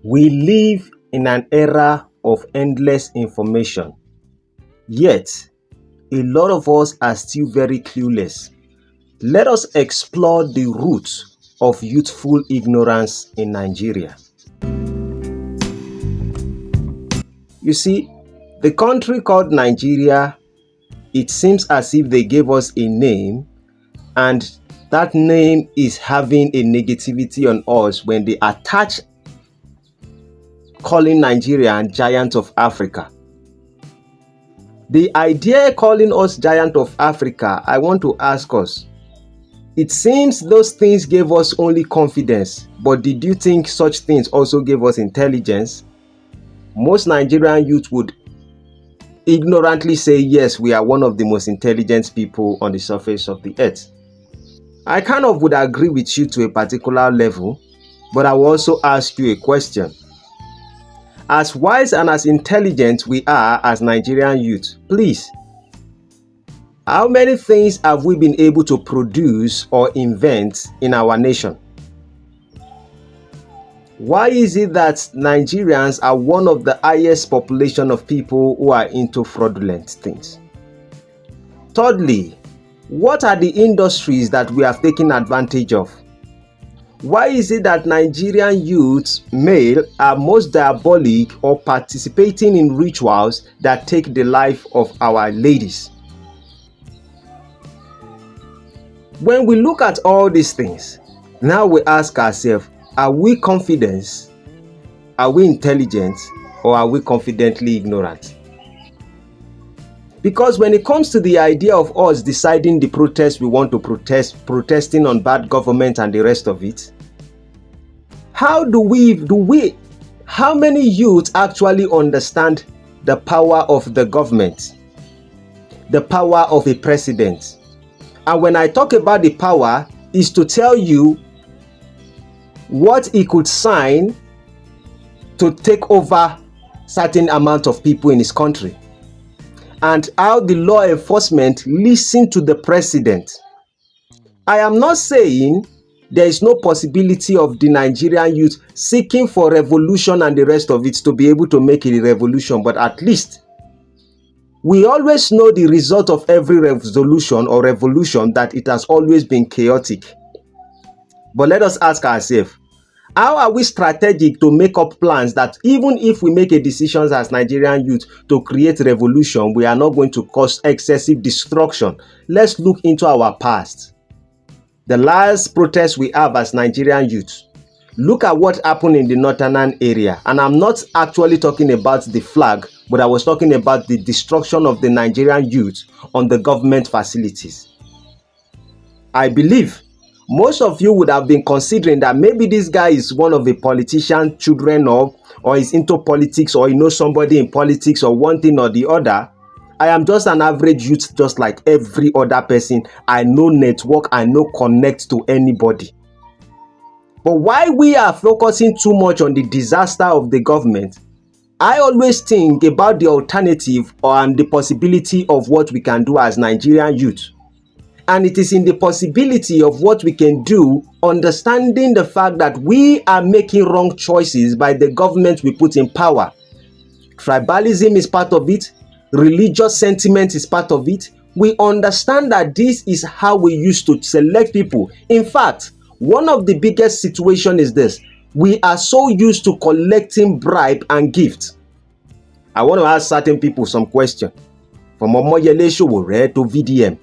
We live in an era of endless information, yet a lot of us are still very clueless. Let us explore the roots of youthful ignorance in Nigeria. You see, the country called Nigeria, it seems as if they gave us a name, and that name is having a negativity on us when they attach calling Nigeria giant of Africa. The idea calling us giant of Africa, I want to ask us, it seems those things gave us only confidence, but did you think such things also gave us intelligence? Most Nigerian youth would ignorantly say, yes, we are one of the most intelligent people on the surface of the earth. I kind of would agree with you to a particular level, but I will also ask you a question. As wise and as intelligent we are as Nigerian youth, please, how many things have we been able to produce or invent in our nation? Why is it that Nigerians are one of the highest population of people who are into fraudulent things? Thirdly, what are the industries that we have taken advantage of? Why is it that Nigerian youths, male, are most diabolic or participating in rituals that take the life of our ladies? When we look at all these things, now we ask ourselves, are we confident? Are we intelligent? Or are we confidently ignorant? Because when it comes to the idea of us deciding the protest we want to protest, protesting on bad government and the rest of it, how many youth actually understand the power of the government, the power of a president? And when I talk about the power, is to tell you what he could sign to take over certain amount of people in his country, and how the law enforcement listen to the president. I am not saying there is no possibility of the Nigerian youth seeking for revolution and the rest of it to be able to make a revolution, but at least we always know the result of every resolution or revolution, that it has always been chaotic. But let us ask ourselves, how are we strategic to make up plans that even if we make a decision as Nigerian youth to create revolution, we are not going to cause excessive destruction? Let's look into our past. The last protest we have as Nigerian youth, look at what happened in the northern area. And I'm not actually talking about the flag, but I was talking about the destruction of the Nigerian youth on the government facilities. I believe most of you would have been considering that maybe this guy is one of the politician's children, or is into politics, or he knows somebody in politics, or one thing or the other. I am just an average youth, just like every other person. I no network, I no connect to anybody. But why we are focusing too much on the disaster of the government, I always think about the alternative and the possibility of what we can do as Nigerian youth. And it is in the possibility of what we can do, understanding the fact that we are making wrong choices by the government we put in power. Tribalism is part of it. Religious sentiment is part of it. We understand that this is how we used to select people. In fact, one of the biggest situations is this: we are so used to collecting bribe and gifts. I want to ask certain people some question. From Omoyele Sowore to VDM.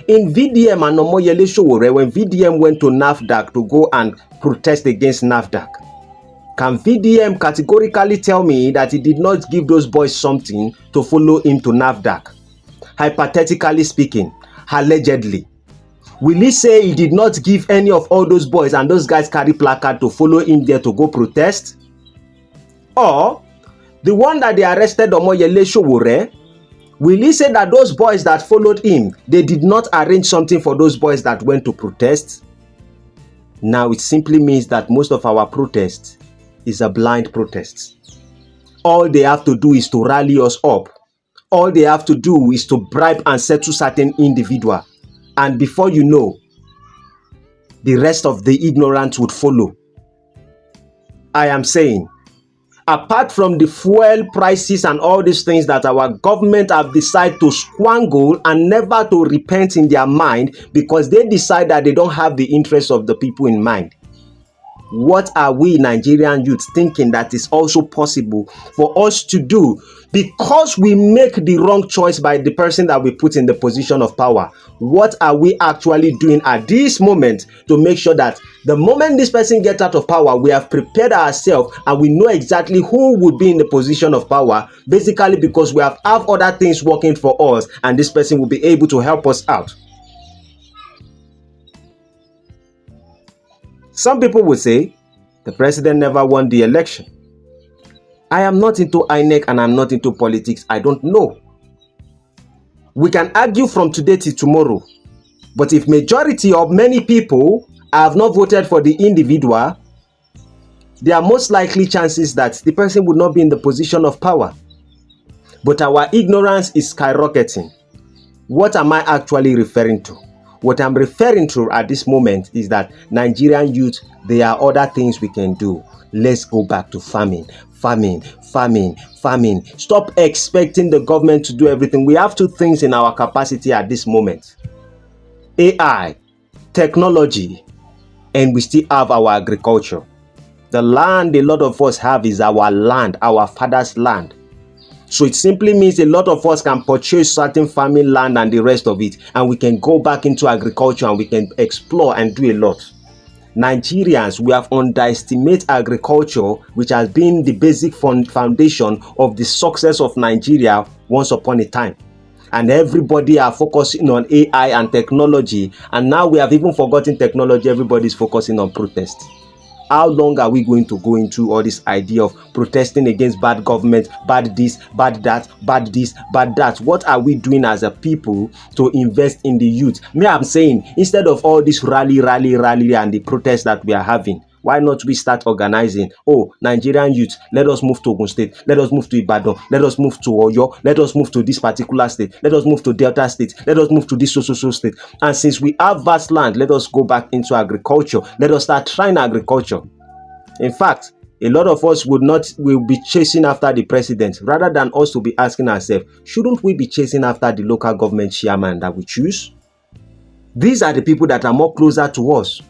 In VDM and Omoyele Sowore, when VDM went to NAFDAC to go and protest against NAFDAC, can VDM categorically tell me that he did not give those boys something to follow him to NAFDAC? Hypothetically speaking, allegedly. Will he say he did not give any of all those boys and those guys carry placard to follow him there to go protest? Or the one that they arrested, Omoyele Sowore, will he say that those boys that followed him, they did not arrange something for those boys that went to protest? Now it simply means that most of our protests is a blind protest. All they have to do is to rally us up. All they have to do is to bribe and settle certain individual. And before you know, the rest of the ignorant would follow. I am saying, apart from the fuel prices and all these things that our government have decided to squangle and never to repent in their mind because they decide that they don't have the interests of the people in mind. What are we Nigerian youth thinking that is also possible for us to do because we make the wrong choice by the person that we put in the position of power? What are we actually doing at this moment to make sure that the moment this person gets out of power, we have prepared ourselves and we know exactly who would be in the position of power, basically because we have other things working for us and this person will be able to help us out. Some people will say, the president never won the election. I am not into INEC and I'm not into politics. I don't know. We can argue from today till tomorrow. But if majority of many people have not voted for the individual, there are most likely chances that the person would not be in the position of power. But our ignorance is skyrocketing. What am I actually referring to? What I'm referring to at this moment is that Nigerian youth, there are other things we can do. Let's go back to farming. Stop expecting the government to do everything. We have two things in our capacity at this moment: AI, technology, and we still have our agriculture. The land a lot of us have is our land, our father's land. So it simply means a lot of us can purchase certain farming land and the rest of it, and we can go back into agriculture and we can explore and do a lot. Nigerians, we have underestimated agriculture, which has been the basic foundation of the success of Nigeria once upon a time. And everybody are focusing on AI and technology, and now we have even forgotten technology. Everybody is focusing on protest. How long are we going to go into all this idea of protesting against bad government, bad this, bad that, bad this, bad that? What are we doing as a people to invest in the youth? Me, I'm saying, instead of all this rally and the protests that we are having, why not we start organizing? Oh, Nigerian youth, let us move to Ogun State, let us move to Ibadan, let us move to Oyo, let us move to this particular state, let us move to Delta State, let us move to this so state. And since we have vast land, let us go back into agriculture. Let us start trying agriculture. In fact, a lot of us will be chasing after the president rather than us to be asking ourselves, shouldn't we be chasing after the local government chairman that we choose? These are the people that are more closer to us.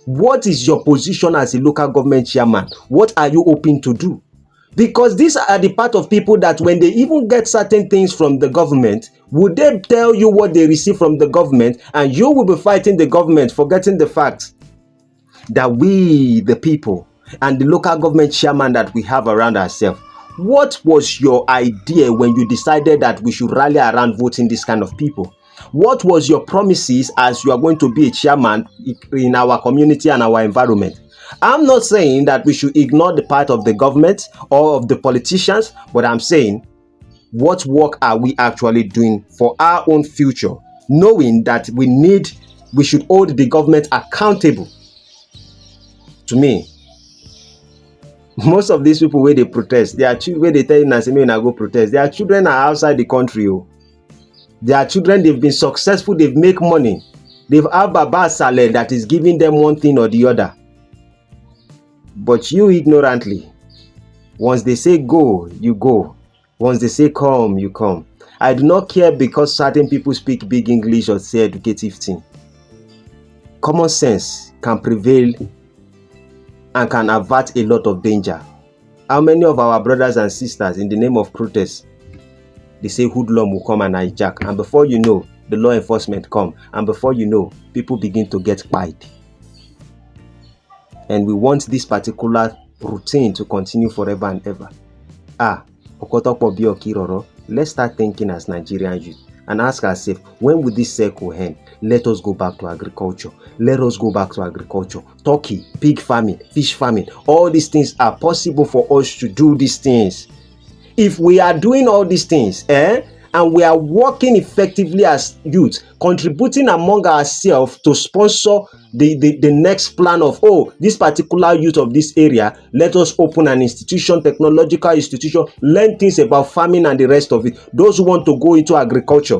What is your position as a local government chairman? What are you hoping to do? Because these are the part of people that when they even get certain things from the government, would they tell you what they receive from the government, and you will be fighting the government, forgetting the fact that we, the people, and the local government chairman that we have around ourselves, what was your idea when you decided that we should rally around voting this kind of people? What was your promises as you are going to be a chairman in our community and our environment? I'm not saying that we should ignore the part of the government or of the politicians, but I'm saying, what work are we actually doing for our own future, knowing that we should hold the government accountable? To me, most of these people where they protest, their children, where they tell you say, go protest, their children are outside the country. Their children, they've been successful, they've make money. They've have Baba Saleh that is giving them one thing or the other. But you ignorantly, once they say go, you go. Once they say come, you come. I do not care because certain people speak big English or say educative thing. Common sense can prevail and can avert a lot of danger. How many of our brothers and sisters, in the name of protest, they say hoodlum will come and hijack, and before you know, the law enforcement come, and before you know, people begin to get pied. And we want this particular routine to continue forever and ever. Let's start thinking as Nigerian youth and ask ourselves, when will this circle end? Let us go back to agriculture. Let us go back to agriculture. Turkey, pig farming, fish farming, all these things are possible for us to do these things. If we are doing all these things, and we are working effectively as youth, contributing among ourselves to sponsor the next plan of, this particular youth of this area, let us open an institution, technological institution, learn things about farming and the rest of it. Those who want to go into agriculture.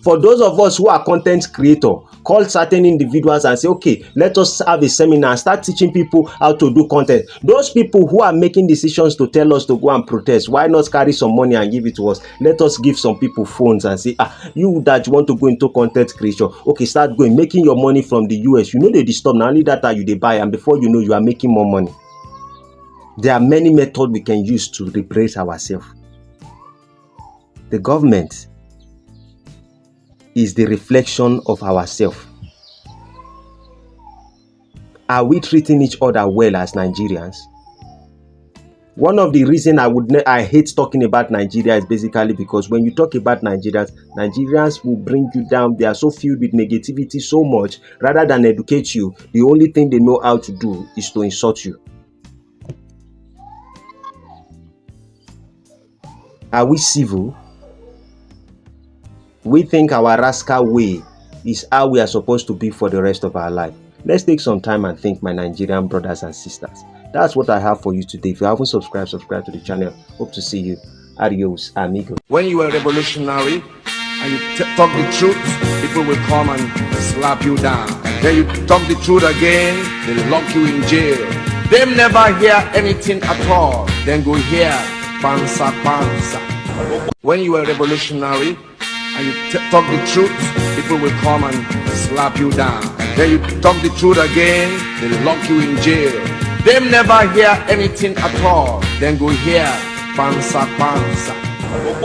For those of us who are content creator, call certain individuals and say, okay, let us have a seminar and start teaching people how to do content. Those people who are making decisions to tell us to go and protest, why not carry some money and give it to us? Let us give some people phones and say, you that want to go into content creation, okay, start going, making your money from the US. You know they disturb, not only that you they buy, and before you know, you are making more money. There are many methods we can use to liberate ourselves. The government is the reflection of ourselves. Are we treating each other well as Nigerians? One of the reasons I hate talking about Nigeria is basically because when you talk about Nigerians will bring you down. They are so filled with negativity so much. Rather than educate you, the only thing they know how to do is to insult you. Are we civil? We think our rascal way is how we are supposed to be for the rest of our life. Let's take some time and think, my Nigerian brothers and sisters. That's what I have for you today. If you haven't subscribed, subscribe to the channel. Hope to see you. Adios, amigo. When you are revolutionary and you talk the truth, people will come and slap you down. Then you talk the truth again, they lock you in jail. They never hear anything at all. Then go hear pansa pansa. When you are revolutionary and you talk the truth, people will come and slap you down. Then you talk the truth again, they lock you in jail. They never hear anything at all. Then go hear pansa pansa.